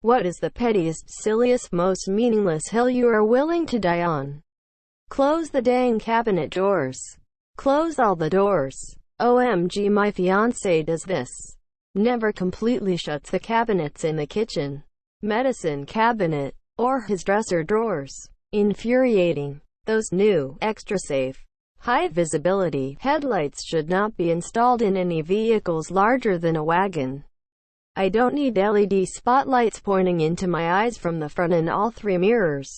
What is the pettiest, silliest, most meaningless hill you are willing to die on? Close the dang cabinet drawers. Close all the doors. OMG, my fiancé does this. Never completely shuts the cabinets in the kitchen, medicine cabinet, or his dresser drawers. Infuriating. Those new, extra safe, high visibility headlights should not be installed in any vehicles larger than a wagon. I don't need LED spotlights pointing into my eyes from the front in all three mirrors.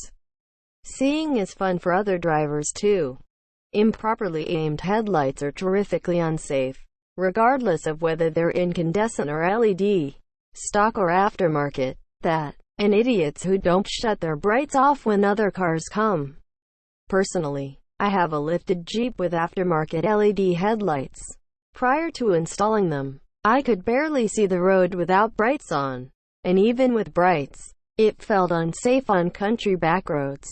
Seeing is fun for other drivers too. Improperly aimed headlights are terrifically unsafe, regardless of whether they're incandescent or LED, stock or aftermarket. That, and idiots who don't shut their brights off when other cars come. Personally, I have a lifted Jeep with aftermarket LED headlights. Prior to installing them, I could barely see the road without brights on, and even with brights, it felt unsafe on country backroads.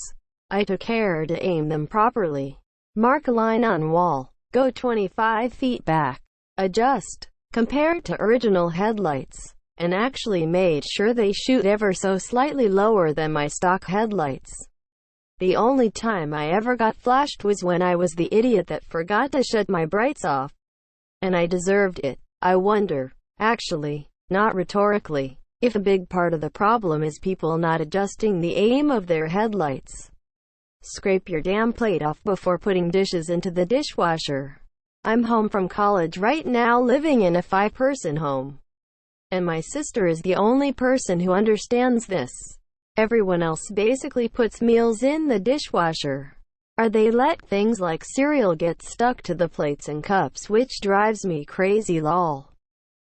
I took care to aim them properly. Mark a line on wall, go 25 feet back, adjust, compared to original headlights, and actually made sure they shoot ever so slightly lower than my stock headlights. The only time I ever got flashed was when I was the idiot that forgot to shut my brights off. And I deserved it. I wonder, actually, not rhetorically, if a big part of the problem is people not adjusting the aim of their headlights. Scrape your damn plate off before putting dishes into the dishwasher. I'm home from college right now, living in a 5-person home. And my sister is the only person who understands this. Everyone else basically puts meals in the dishwasher. Or they let things like cereal get stuck to the plates and cups, which drives me crazy lol.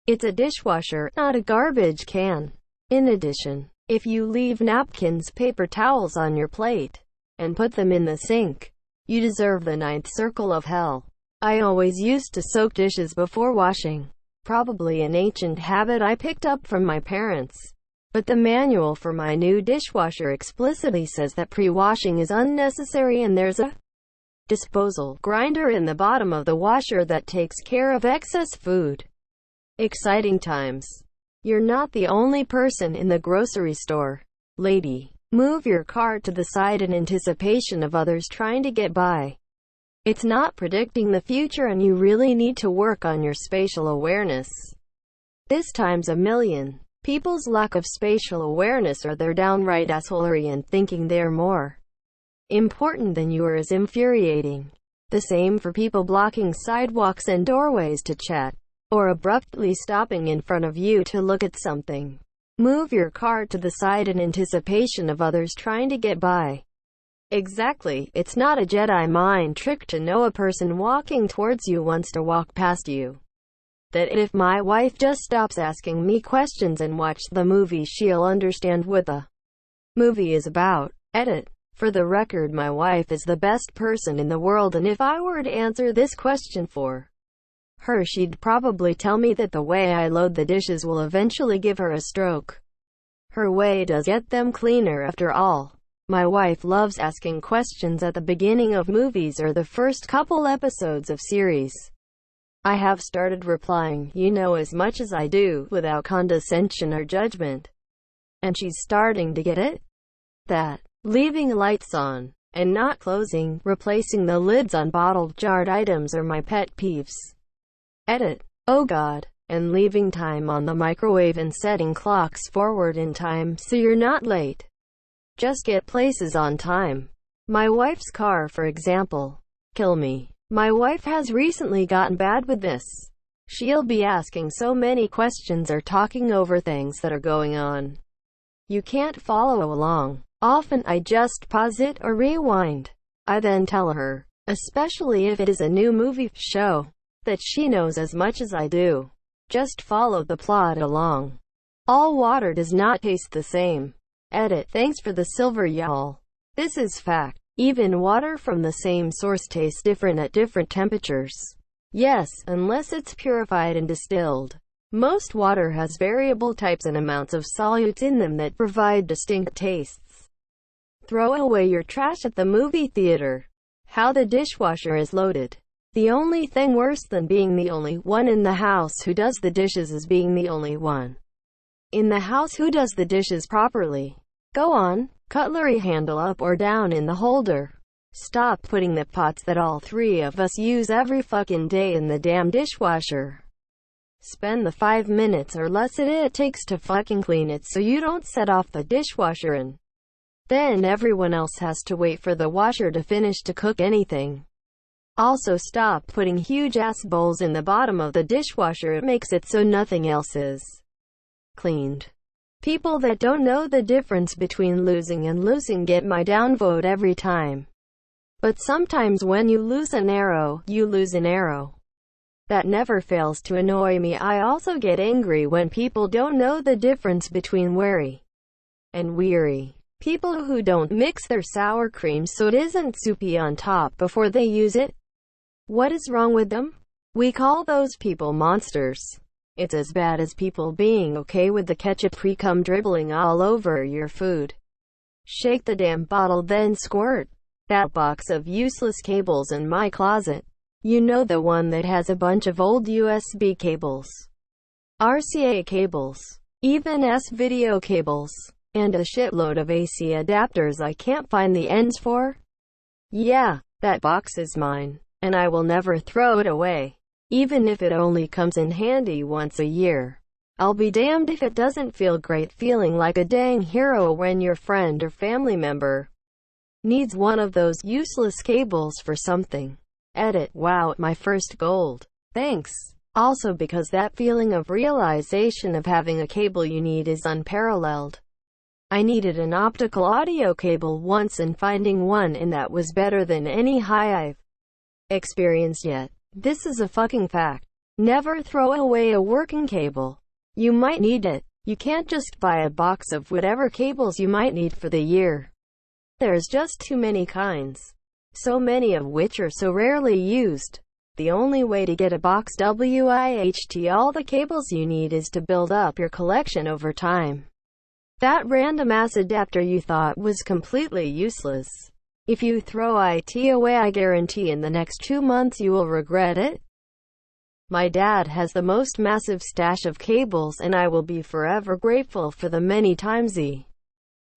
It's a dishwasher, not a garbage can. In addition, if you leave napkins, paper towels on your plate, and put them in the sink, you deserve the 9th circle of hell. I always used to soak dishes before washing. Probably an ancient habit I picked up from my parents. But the manual for my new dishwasher explicitly says that pre-washing is unnecessary, and there's a disposal grinder in the bottom of the washer that takes care of excess food. Exciting times. You're not the only person in the grocery store. Lady, move your cart to the side in anticipation of others trying to get by. It's not predicting the future, and you really need to work on your spatial awareness. This times a million. People's lack of spatial awareness, or their downright assholery and thinking they're more important than you, is infuriating. The same for people blocking sidewalks and doorways to chat, or abruptly stopping in front of you to look at something. Move your car to the side in anticipation of others trying to get by. Exactly, it's not a Jedi mind trick to know a person walking towards you wants to walk past you. That if my wife just stops asking me questions and watch the movie, she'll understand what the movie is about. Edit. For the record, my wife is the best person in the world, and if I were to answer this question for her, she'd probably tell me that the way I load the dishes will eventually give her a stroke. Her way does get them cleaner after all. My wife loves asking questions at the beginning of movies or the first couple episodes of series. I have started replying, "You know as much as I do," without condescension or judgment. And she's starting to get it. That leaving lights on and not closing, replacing the lids on bottled jarred items are my pet peeves. Edit. Oh God. And leaving time on the microwave and setting clocks forward in time so you're not late. Just get places on time. My wife's car, for example. Kill me. My wife has recently gotten bad with this. She'll be asking so many questions or talking over things that are going on. You can't follow along. Often I just pause it or rewind. I then tell her, especially if it is a new movie show, that she knows as much as I do. Just follow the plot along. All water does not taste the same. Edit. Thanks for the silver, y'all. This is fact. Even water from the same source tastes different at different temperatures. Yes, unless it's purified and distilled. Most water has variable types and amounts of solutes in them that provide distinct tastes. Throw away your trash at the movie theater. How the dishwasher is loaded. The only thing worse than being the only one in the house who does the dishes is being the only one In the house, who does the dishes properly? Go on. Cutlery handle up or down in the holder. Stop putting the pots that all three of us use every fucking day in the damn dishwasher. Spend the 5 minutes or less it takes to fucking clean it so you don't set off the dishwasher and then everyone else has to wait for the washer to finish to cook anything. Also, stop putting huge ass bowls in the bottom of the dishwasher. It makes it so nothing else is cleaned. People that don't know the difference between losing and losing get my downvote every time. But sometimes when you lose an arrow, you lose an arrow. That never fails to annoy me. I also get angry when people don't know the difference between wary and weary. People who don't mix their sour cream so it isn't soupy on top before they use it. What is wrong with them? We call those people monsters. It's as bad as people being okay with the ketchup pre-cum dribbling all over your food. Shake the damn bottle then squirt. That box of useless cables in my closet. You know, the one that has a bunch of old USB cables, RCA cables, even S-video cables, and a shitload of AC adapters I can't find the ends for? Yeah, that box is mine, and I will never throw it away. Even if it only comes in handy once a year. I'll be damned if it doesn't feel great feeling like a dang hero when your friend or family member needs one of those useless cables for something. Edit. Wow, my first gold. Thanks. Also, because that feeling of realization of having a cable you need is unparalleled. I needed an optical audio cable once, and finding one in that was better than any high I've experienced yet. This is a fucking fact. Never throw away a working cable. You might need it. You can't just buy a box of whatever cables you might need for the year. There's just too many kinds. So many of which are so rarely used. The only way to get a box WIHT all the cables you need is to build up your collection over time. That random ass adapter you thought was completely useless. If you throw it away, I guarantee in the next 2 months you will regret it. My dad has the most massive stash of cables, and I will be forever grateful for the many times he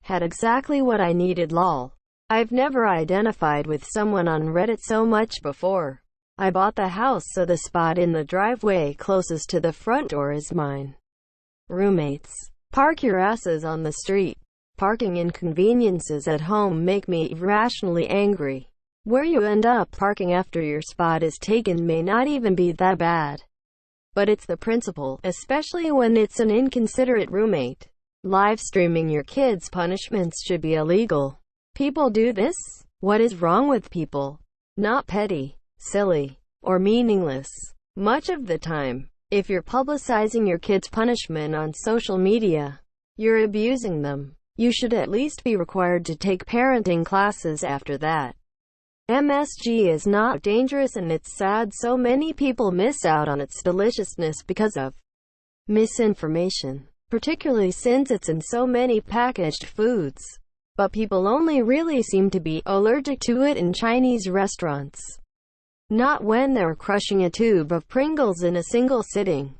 had exactly what I needed. Lol. I've never identified with someone on Reddit so much before. I bought the house so the spot in the driveway closest to the front door is mine. Roommates. Park your asses on the street. Parking inconveniences at home make me irrationally angry. Where you end up parking after your spot is taken may not even be that bad. But it's the principle, especially when it's an inconsiderate roommate. Live streaming your kids' punishments should be illegal. People do this? What is wrong with people? Not petty, silly, or meaningless. Much of the time, if you're publicizing your kids' punishment on social media, you're abusing them. You should at least be required to take parenting classes after that. MSG is not dangerous, and it's sad so many people miss out on its deliciousness because of misinformation, particularly since it's in so many packaged foods. But people only really seem to be allergic to it in Chinese restaurants. Not when they're crushing a tube of Pringles in a single sitting.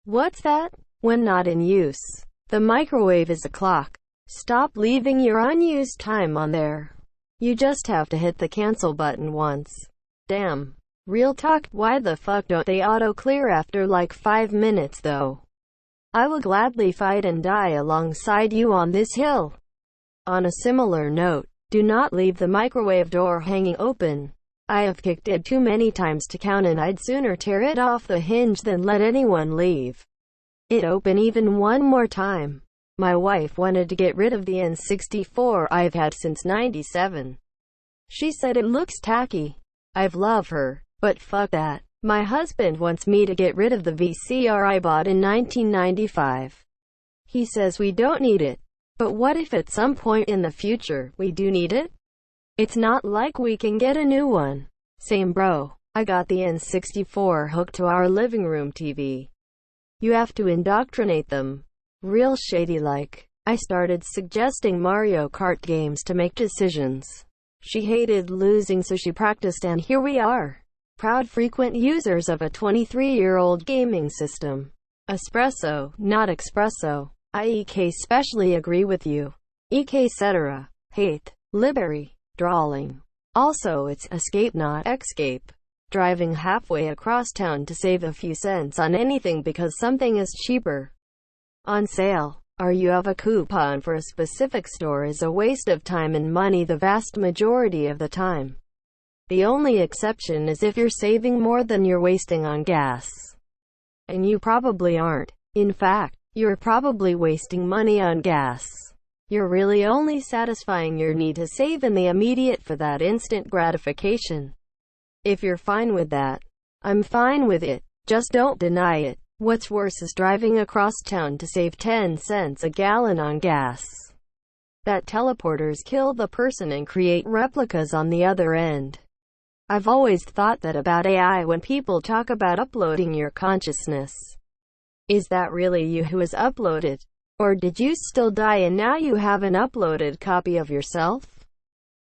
What's that? When not in use. The microwave is a clock. Stop leaving your unused time on there. You just have to hit the cancel button once. Damn. Real talk, why the fuck don't they auto-clear after like 5 minutes though? I will gladly fight and die alongside you on this hill. On a similar note, do not leave the microwave door hanging open. I have kicked it too many times to count, and I'd sooner tear it off the hinge than let anyone leave it open even one more time. My wife wanted to get rid of the N64 I've had since '97. She said it looks tacky. I've loved her, but fuck that. My husband wants me to get rid of the VCR I bought in 1995. He says we don't need it. But what if at some point in the future, we do need it? It's not like we can get a new one. Same bro. I got the N64 hooked to our living room TV. You have to indoctrinate them. Real shady like. I started suggesting Mario Kart games to make decisions. She hated losing, so she practiced, and here we are. Proud frequent users of a 23-year-old gaming system. Espresso, not espresso. I ek specially agree with you. Ek cetera. Hate. Liberty. Drawling. Also it's escape not escape. Driving halfway across town to save a few cents on anything because something is cheaper on sale, or you have a coupon for a specific store is a waste of time and money the vast majority of the time. The only exception is if you're saving more than you're wasting on gas. And you probably aren't. In fact, you're probably wasting money on gas. You're really only satisfying your need to save in the immediate for that instant gratification. If you're fine with that, I'm fine with it. Just don't deny it. What's worse is driving across town to save 10 cents a gallon on gas. That teleporters kill the person and create replicas on the other end. I've always thought that about AI when people talk about uploading your consciousness. Is that really you who is uploaded? Or did you still die and now you have an uploaded copy of yourself?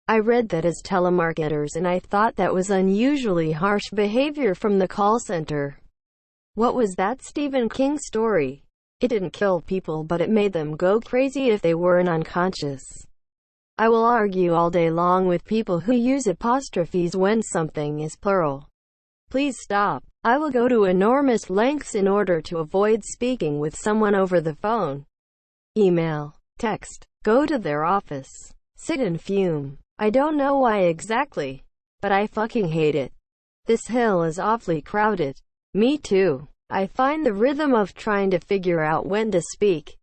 I read that as telemarketers and I thought that was unusually harsh behavior from the call center. What was that Stephen King story? It didn't kill people but it made them go crazy if they weren't unconscious. I will argue all day long with people who use apostrophes when something is plural. Please stop. I will go to enormous lengths in order to avoid speaking with someone over the phone. Email, text, go to their office, sit and fume. I don't know why exactly, but I fucking hate it. This hill is awfully crowded. Me too. I find the rhythm of trying to figure out when to speak,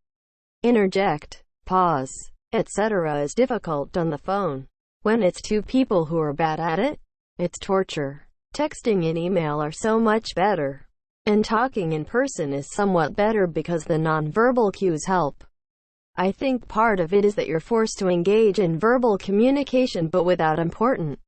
interject, pause, etc. is difficult on the phone. When it's two people who are bad at it, it's torture. Texting and email are so much better. And talking in person is somewhat better because the nonverbal cues help. I think part of it is that you're forced to engage in verbal communication but without important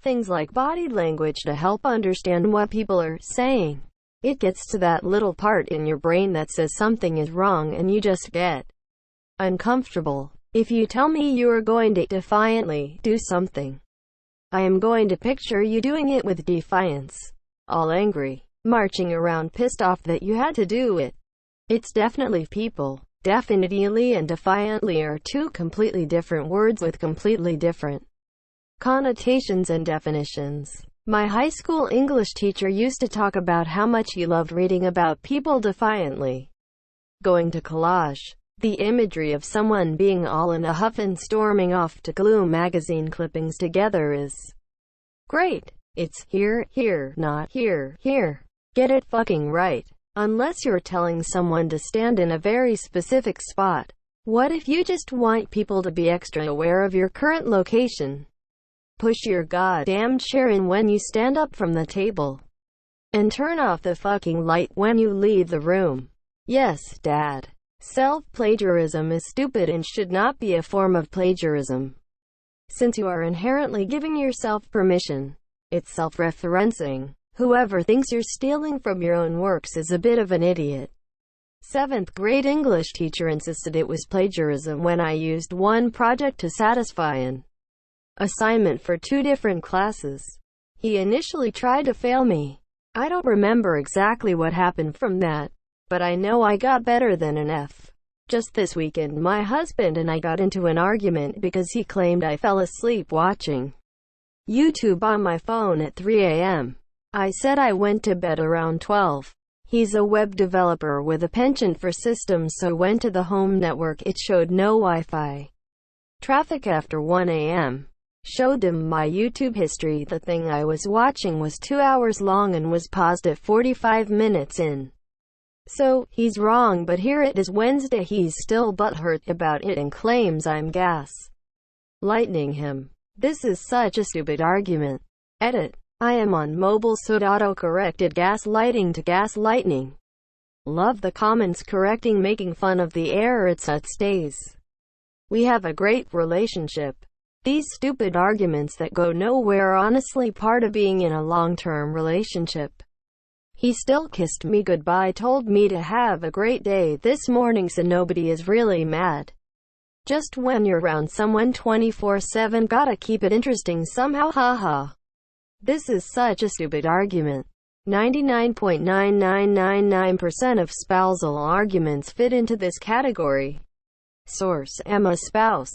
things like body language to help understand what people are saying. It gets to that little part in your brain that says something is wrong and you just get uncomfortable. If you tell me you are going to defiantly do something, I am going to picture you doing it with defiance, all angry, marching around pissed off that you had to do it. It's definitely people. Definitely and defiantly are two completely different words with completely different connotations and definitions. My high school English teacher used to talk about how much he loved reading about people defiantly going to collage. The imagery of someone being all in a huff and storming off to glue magazine clippings together is great. It's here, here, not here, here. Get it fucking right. Unless you're telling someone to stand in a very specific spot. What if you just want people to be extra aware of your current location? Push your goddamn chair in when you stand up from the table. And turn off the fucking light when you leave the room. Yes, Dad. Self-plagiarism is stupid and should not be a form of plagiarism. Since you are inherently giving yourself permission, it's self-referencing. Whoever thinks you're stealing from your own works is a bit of an idiot. 7th grade English teacher insisted it was plagiarism when I used one project to satisfy an assignment for 2 different classes. He initially tried to fail me. I don't remember exactly what happened from that, but I know I got better than an F. Just this weekend my husband and I got into an argument because he claimed I fell asleep watching YouTube on my phone at 3 a.m. I said I went to bed around 12. He's a web developer with a penchant for systems, so went to the home network. It showed no Wi-Fi traffic after 1 a.m. Showed him my YouTube history. The thing I was watching was 2 hours long and was paused at 45 minutes in. So, he's wrong, but here it is Wednesday. He's still butthurt about it and claims I'm lightning him. This is such a stupid argument. Edit. I am on mobile so auto-corrected gaslighting to gaslightning. Love the comments correcting, making fun of the error. It stays. We have a great relationship. These stupid arguments that go nowhere are honestly part of being in a long-term relationship. He still kissed me goodbye, told me to have a great day this morning, so nobody is really mad. Just when you're around someone 24/7, gotta keep it interesting somehow, haha. This is such a stupid argument. 99.9999% of spousal arguments fit into this category. Source: Emma's spouse.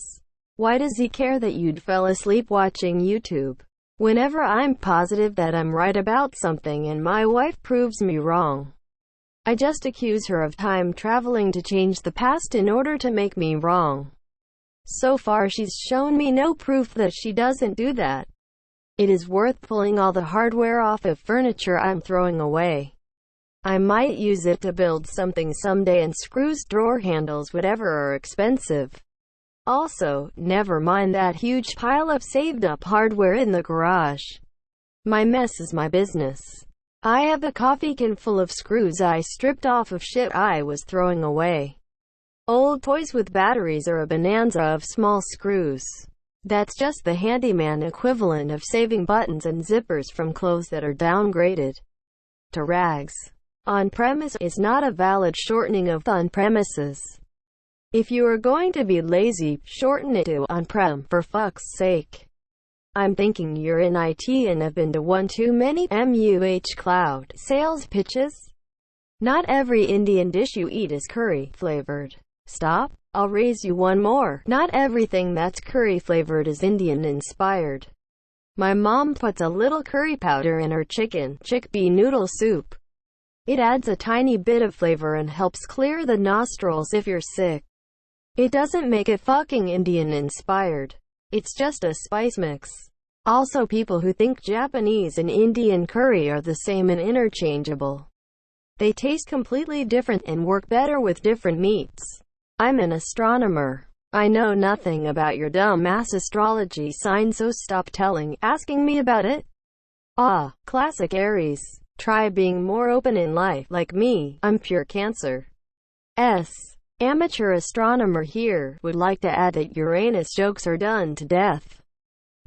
Why does he care that you'd fell asleep watching YouTube? Whenever I'm positive that I'm right about something and my wife proves me wrong, I just accuse her of time traveling to change the past in order to make me wrong. So far she's shown me no proof that she doesn't do that. It is worth pulling all the hardware off of furniture I'm throwing away. I might use it to build something someday, and screws, drawer handles, whatever are expensive. Also, never mind that huge pile of saved up hardware in the garage. My mess is my business. I have a coffee can full of screws I stripped off of shit I was throwing away. Old toys with batteries, or a bonanza of small screws. That's just the handyman equivalent of saving buttons and zippers from clothes that are downgraded to rags. On-premise is not a valid shortening of on-premises. If you are going to be lazy, shorten it to on-prem, for fuck's sake. I'm thinking you're in IT and have been to one too many MUH cloud sales pitches. Not every Indian dish you eat is curry flavored. Stop. I'll raise you one more. Not everything that's curry flavored is Indian inspired. My mom puts a little curry powder in her chickpea noodle soup. It adds a tiny bit of flavor and helps clear the nostrils if you're sick. It doesn't make it fucking Indian inspired. It's just a spice mix. Also, people who think Japanese and Indian curry are the same and interchangeable. They taste completely different and work better with different meats. I'm an astronomer. I know nothing about your dumb-ass astrology sign, so stop asking me about it. Ah, classic Aries. Try being more open in life. Like me, I'm pure Cancer. Amateur astronomer here. Would like to add that Uranus jokes are done to death.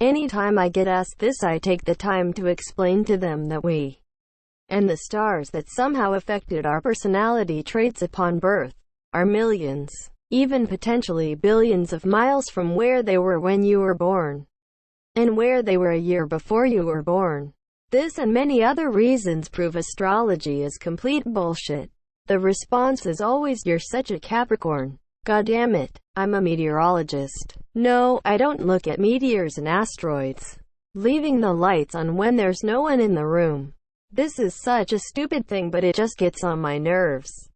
Anytime I get asked this, I take the time to explain to them that we and the stars that somehow affected our personality traits upon birth are millions, even potentially billions of miles from where they were when you were born, and where they were a year before you were born. This and many other reasons prove astrology is complete bullshit. The response is always, "You're such a Capricorn." God damn it, I'm a meteorologist. No, I don't look at meteors and asteroids. Leaving the lights on when there's no one in the room. This is such a stupid thing, but it just gets on my nerves.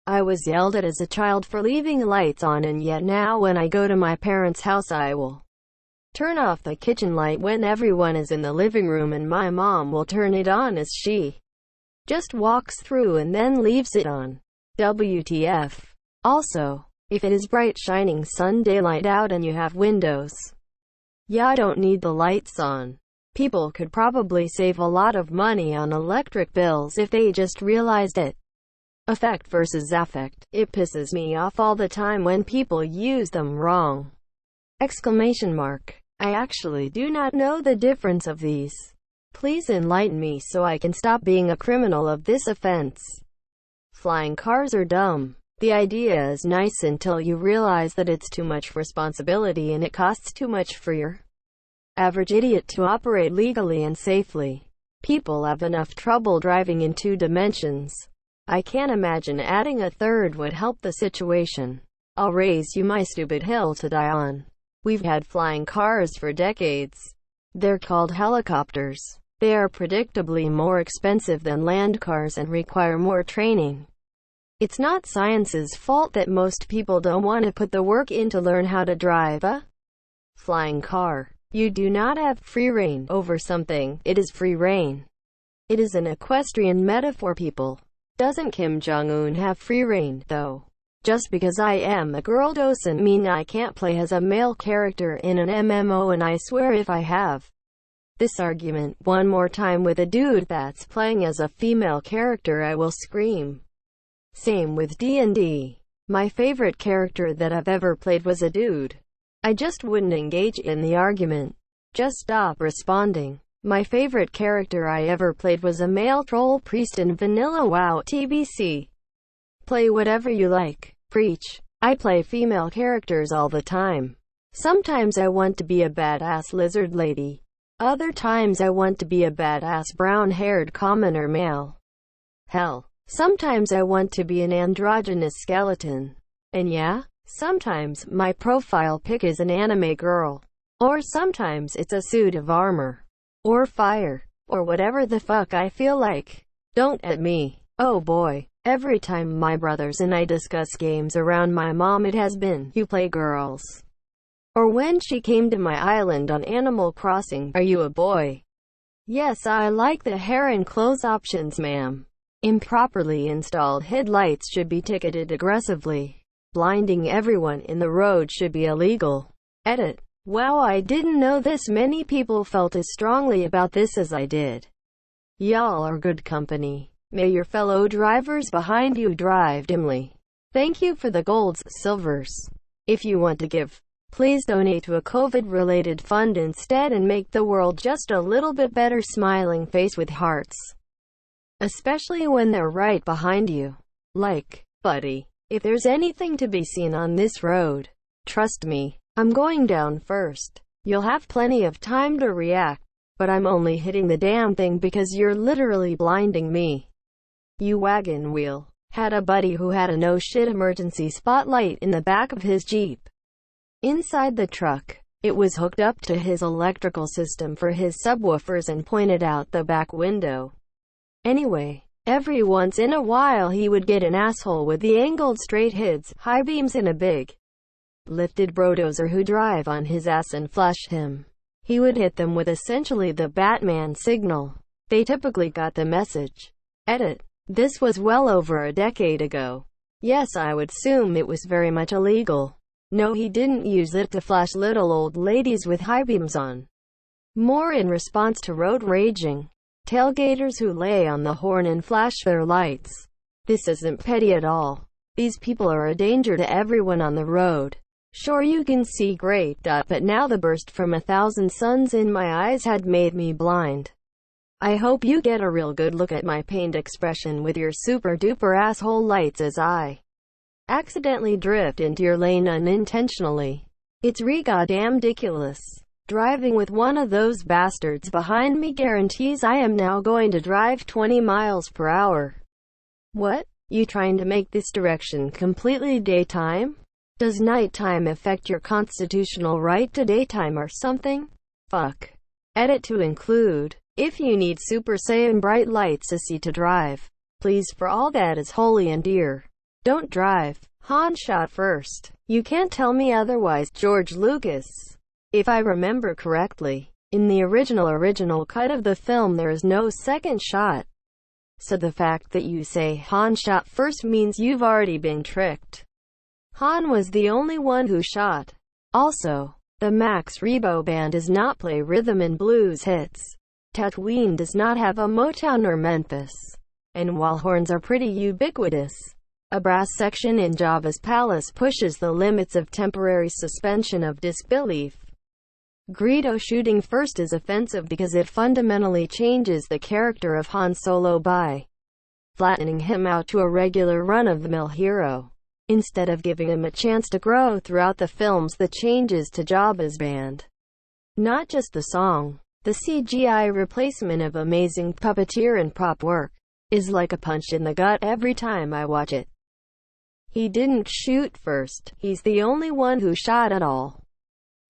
I was yelled at as a child for leaving lights on, and yet now when I go to my parents' house I will turn off the kitchen light when everyone is in the living room, and my mom will turn it on as she just walks through and then leaves it on. WTF. Also, if it is bright shining sun daylight out and you have windows, yeah, I don't need the lights on. People could probably save a lot of money on electric bills if they just realized it. Effect versus affect. It pisses me off all the time when people use them wrong. Exclamation mark. I actually do not know the difference of these. Please enlighten me so I can stop being a criminal of this offense. Flying cars are dumb. The idea is nice until you realize that it's too much responsibility and it costs too much for your average idiot to operate legally and safely. People have enough trouble driving in 2 dimensions. I can't imagine adding a third would help the situation. I'll raise you my stupid hill to die on. We've had flying cars for decades. They're called helicopters. They are predictably more expensive than land cars and require more training. It's not science's fault that most people don't want to put the work in to learn how to drive a flying car. You do not have free reign over something. It is free reign. It is an equestrian metaphor, people. Doesn't Kim Jong-un have free reign, though? Just because I am a girl doesn't mean I can't play as a male character in an MMO, and I swear if I have this argument one more time with a dude that's playing as a female character, I will scream. Same with D&D. My favorite character that I've ever played was a dude. I just wouldn't engage in the argument. Just stop responding. My favorite character I ever played was a male troll priest in vanilla WoW TBC. Play whatever you like. Preach. I play female characters all the time. Sometimes I want to be a badass lizard lady. Other times I want to be a badass brown-haired commoner male. Hell, sometimes I want to be an androgynous skeleton. And yeah, sometimes my profile pic is an anime girl. Or sometimes it's a suit of armor. Or fire. Or whatever the fuck I feel like. Don't at me. Oh boy. Every time my brothers and I discuss games around my mom, it has been, "You play girls." Or when she came to my island on Animal Crossing, "Are you a boy?" Yes, I like the hair and clothes options, ma'am. Improperly installed headlights should be ticketed aggressively. Blinding everyone in the road should be illegal. Edit. Wow, I didn't know this many people felt as strongly about this as I did. Y'all are good company. May your fellow drivers behind you drive dimly. Thank you for the golds, silvers. If you want to give, please donate to a COVID-related fund instead and make the world just a little bit better. Smiling face with hearts. Especially when they're right behind you. Like, buddy, if there's anything to be seen on this road, trust me, I'm going down first. You'll have plenty of time to react, but I'm only hitting the damn thing because you're literally blinding me. You wagon wheel. Had a buddy who had a no-shit emergency spotlight in the back of his Jeep. Inside the truck, it was hooked up to his electrical system for his subwoofers and pointed out the back window. Anyway, every once in a while he would get an asshole with the angled straight heads, high beams and a big, lifted brodozer who drive on his ass and flush him. He would hit them with essentially the Batman signal. They typically got the message. Edit. This was well over a decade ago. Yes, I would assume it was very much illegal. No, he didn't use it to flash little old ladies with high beams on. More in response to road raging tailgaters who lay on the horn and flash their lights. This isn't petty at all. These people are a danger to everyone on the road. Sure, you can see great, but now the burst from 1,000 suns in my eyes had made me blind. I hope you get a real good look at my pained expression with your super duper asshole lights as I accidentally drift into your lane unintentionally. It's goddamn ridiculous. Driving with one of those bastards behind me guarantees I am now going to drive 20 miles per hour. What? You trying to make this direction completely daytime? Does nighttime affect your constitutional right to daytime or something? Fuck. Edit to include. If you need Super Saiyan bright lights to drive, please for all that is holy and dear, don't drive. Han shot first. You can't tell me otherwise, George Lucas. If I remember correctly, in the original cut of the film there is no second shot. So the fact that you say Han shot first means you've already been tricked. Han was the only one who shot. Also, the Max Rebo band does not play rhythm and blues hits. Tatooine does not have a Motown or Memphis. And while horns are pretty ubiquitous, a brass section in Jabba's palace pushes the limits of temporary suspension of disbelief. Greedo shooting first is offensive because it fundamentally changes the character of Han Solo by flattening him out to a regular run-of-the-mill hero, instead of giving him a chance to grow throughout the films. The changes to Jabba's band, not just the song, the CGI replacement of amazing puppeteer and prop work, is like a punch in the gut every time I watch it. He didn't shoot first. He's the only one who shot at all.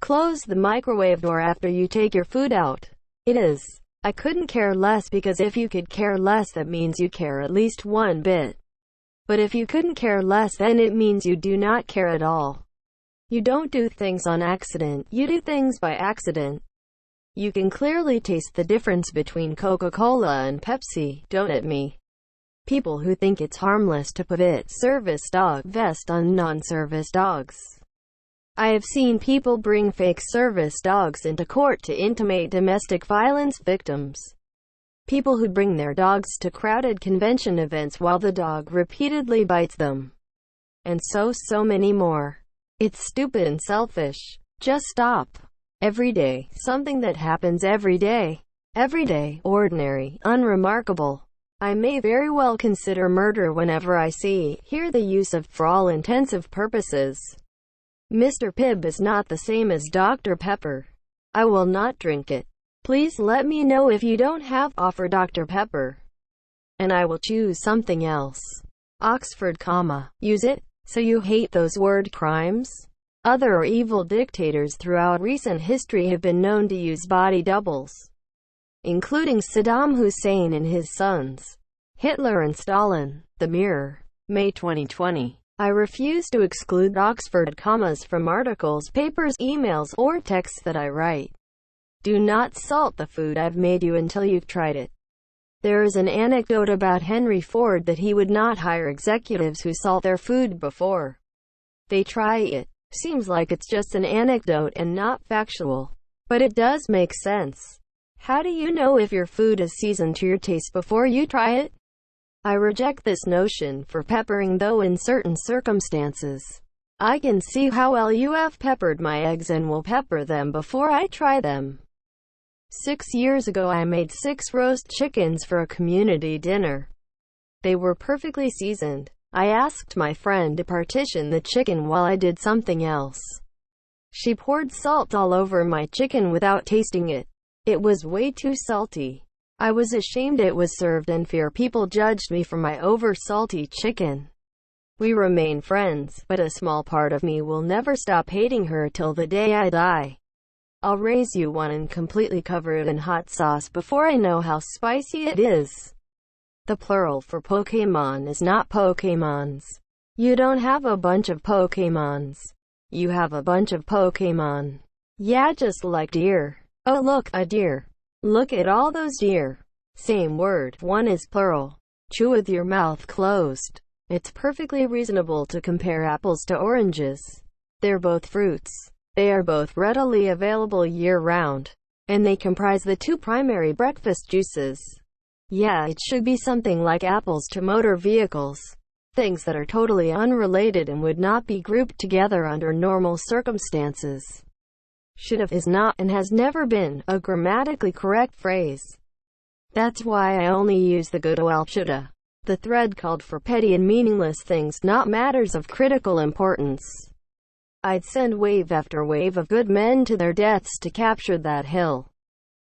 Close the microwave door after you take your food out. It is. I couldn't care less, because if you could care less, that means you care at least one bit. But if you couldn't care less, then it means you do not care at all. You don't do things on accident, you do things by accident. You can clearly taste the difference between Coca-Cola and Pepsi, don't at me. People who think it's harmless to put a service dog vest on non-service dogs. I have seen people bring fake service dogs into court to intimidate domestic violence victims. People who bring their dogs to crowded convention events while the dog repeatedly bites them. And so many more. It's stupid and selfish. Just stop. Every day, something that happens every day. Everyday, ordinary, unremarkable. I may very well consider murder whenever I hear the use of "for all intensive purposes." Mr. Pibb is not the same as Dr. Pepper. I will not drink it. Please let me know if you don't have offer Dr. Pepper, and I will choose something else. Oxford, use it, so you hate those word crimes? Other evil dictators throughout recent history have been known to use body doubles, including Saddam Hussein and his sons, Hitler and Stalin. The Mirror, May 2020. I refuse to exclude Oxford commas from articles, papers, emails, or texts that I write. Do not salt the food I've made you until you've tried it. There is an anecdote about Henry Ford that he would not hire executives who salt their food before they try it. Seems like it's just an anecdote and not factual, but it does make sense. How do you know if your food is seasoned to your taste before you try it? I reject this notion for peppering, though in certain circumstances. I can see how well you have peppered my eggs and will pepper them before I try them. 6 years ago I made 6 roast chickens for a community dinner. They were perfectly seasoned. I asked my friend to partition the chicken while I did something else. She poured salt all over my chicken without tasting it. It was way too salty. I was ashamed it was served and fear people judged me for my over-salty chicken. We remain friends, but a small part of me will never stop hating her till the day I die. I'll raise you one and completely cover it in hot sauce before I know how spicy it is. The plural for Pokémon is not Pokémons. You don't have a bunch of Pokémons. You have a bunch of Pokémon. Yeah, just like deer. Oh look, a deer. Look at all those deer. Same word, one is plural. Chew with your mouth closed. It's perfectly reasonable to compare apples to oranges. They're both fruits. They are both readily available year-round, and they comprise the 2 primary breakfast juices. Yeah, it should be something like apples to motor vehicles. Things that are totally unrelated and would not be grouped together under normal circumstances. Should've is not, and has never been, a grammatically correct phrase. That's why I only use the good old shoulda. The thread called for petty and meaningless things, not matters of critical importance. I'd send wave after wave of good men to their deaths to capture that hill.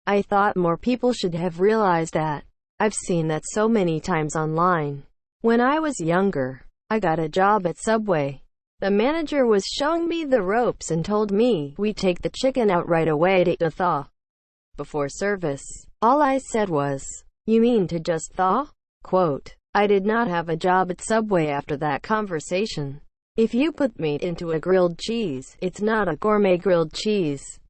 I thought more people should have realized that. I've seen that so many times online. When I was younger, I got a job at Subway. The manager was showing me the ropes and told me we take the chicken out right away to thaw before service. All I said was, "You mean to just thaw?" Quote, I did not have a job at Subway after that conversation. If you put meat into a grilled cheese, it's not a gourmet grilled cheese.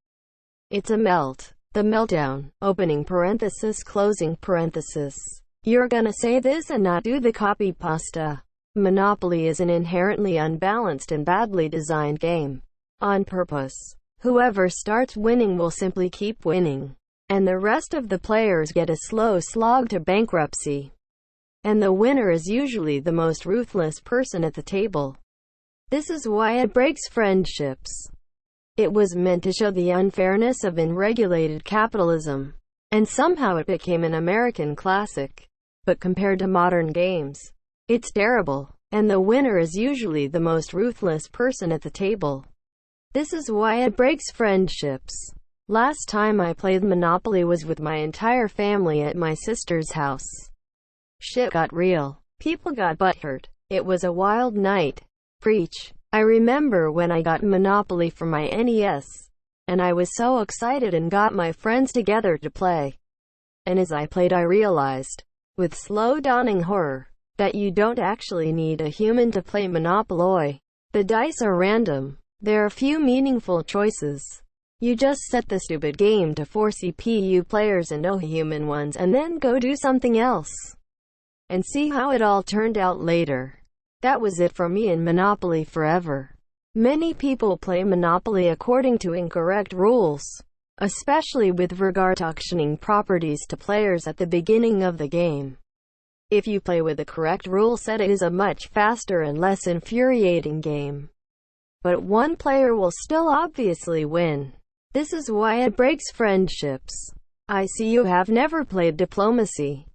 It's a melt. The meltdown, opening parenthesis, closing parenthesis. You're gonna say this and not do the copy pasta. Monopoly is an inherently unbalanced and badly designed game. On purpose. Whoever starts winning will simply keep winning. And the rest of the players get a slow slog to bankruptcy. And the winner is usually the most ruthless person at the table. This is why it breaks friendships. It was meant to show the unfairness of unregulated capitalism. And somehow it became an American classic. But compared to modern games, it's terrible. And the winner is usually the most ruthless person at the table. This is why it breaks friendships. Last time I played Monopoly was with my entire family at my sister's house. Shit got real. People got butthurt. It was a wild night. Preach. I remember when I got Monopoly for my NES, and I was so excited and got my friends together to play. And as I played I realized, with slow dawning horror, that you don't actually need a human to play Monopoly. The dice are random. There are few meaningful choices. You just set the stupid game to 4 CPU players and no human ones and then go do something else. And see how it all turned out later. That was it for me in Monopoly forever. Many people play Monopoly according to incorrect rules, especially with regard to auctioning properties to players at the beginning of the game. If you play with the correct rule set, it is a much faster and less infuriating game. But one player will still obviously win. This is why it breaks friendships. I see you have never played Diplomacy.